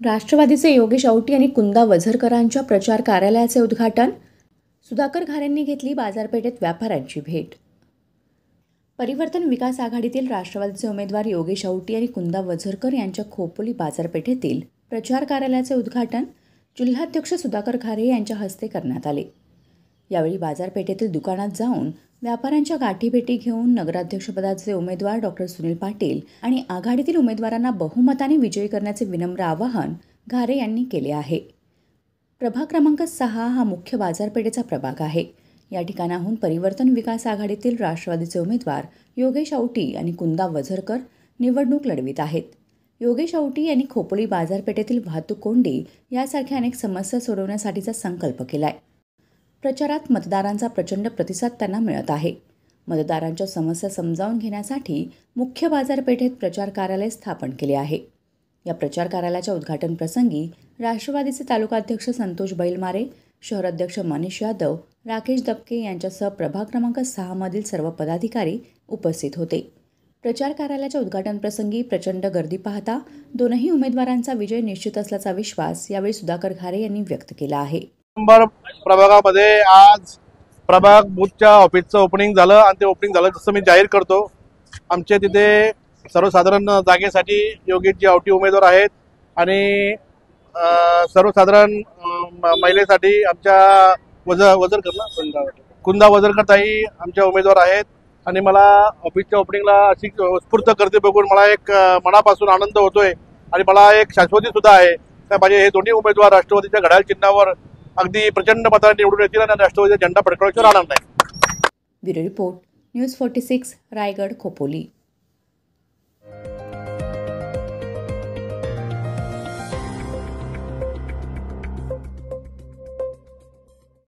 राष्ट्रवादीचे योगेश औटी आणि कुंदा वझरकरांच्या प्रचार कार्यालयाचे उद्घाटन. सुधाकर घारेंनी घेतली बाजारपेठेत व्यापाऱ्यांची भेट. परिवर्तन विकास आघाडीतील राष्ट्रवादीचे उमेदवार योगेश औटी आणि कुंदा वझरकर यांच्या खोपोली बाजारपेठेतील प्रचार कार्यालयाचे उद्घाटन जिल्हाध्यक्ष सुधाकर घारे यांच्या हस्ते करण्यात आले. यावेळी बाजारपेठेतील दुकानात जाऊन व्यापाऱ्यांच्या गाठीभेटी घेऊन नगराध्यक्षपदाचे उमेदवार डॉक्टर सुनील पाटील आणि आघाडीतील उमेदवारांना बहुमताने विजयी करण्याचे विनम्र आवाहन घारे यांनी केले आहे. प्रभाग क्रमांक 6 हा मुख्य बाजारपेठेचा प्रभाग आहे. या ठिकाणाहून परिवर्तन विकास आघाडीतील राष्ट्रवादीचे उमेदवार योगेश औटी आणि कुंदा वझरकर निवडणूक लढवित आहेत. योगेश औटी यांनी खोपोली बाजारपेठेतील वाहतूक कोंडी यासारख्या अनेक समस्या सोडवण्यासाठीचा संकल्प केलाय. प्रचारात मतदारांचा प्रचंड प्रतिसाद त्यांना मिळत आहे. मतदारांच्या समस्या समजावून घेण्यासाठी मुख्य बाजारपेठेत प्रचार कार्यालय स्थापन केले आहे. या प्रचार कार्यालयाच्या उद्घाटन प्रसंगी राष्ट्रवादीचे तालुकाध्यक्ष संतोष बैलमारे, शहराध्यक्ष मनीष यादव, राकेश दबके यांच्यासह प्रभाग क्रमांक 6 मधील सर्व पदाधिकारी उपस्थित होते. प्रचार कार्यालयाच्या उद्घाटन प्रसंगी प्रचंड गर्दी पाहता दोनही उमेदवारांचा विजय निश्चित असल्याचा विश्वास यावेळी सुधाकर घारे यांनी व्यक्त केला आहे. प्रभागामध्ये आज प्रभाग बूथच्या ऑफिसचं ओपनिंग झालं आणि ते ओपनिंग झालं जसं मी जाहीर करतो. आमच्या तिथे सर्वसाधारण जागेसाठी योगेशजी औटी उमेदवार आहेत आणि सर्वसाधारण महिलेसाठी आमच्या कुंदा वझरकर ताई आमच्या उमेदवार आहेत. आणि मला ऑफिसच्या ओपनिंगला अशी उत्स्फूर्त गर्दी बघून मला एक मनापासून आनंद होतोय आणि मला एक शाश्वती सुद्धा आहे. तर माझे हे दोन्ही उमेदवार राष्ट्रवादीच्या घड्याळ चिन्हावर अगदी प्रचंड मताने निवडून येतील आणि राष्ट्रवादीचा झेंडा फडकवण्यावर आनंद आहे. Bureau report, news 46, Raigad, Khopoli.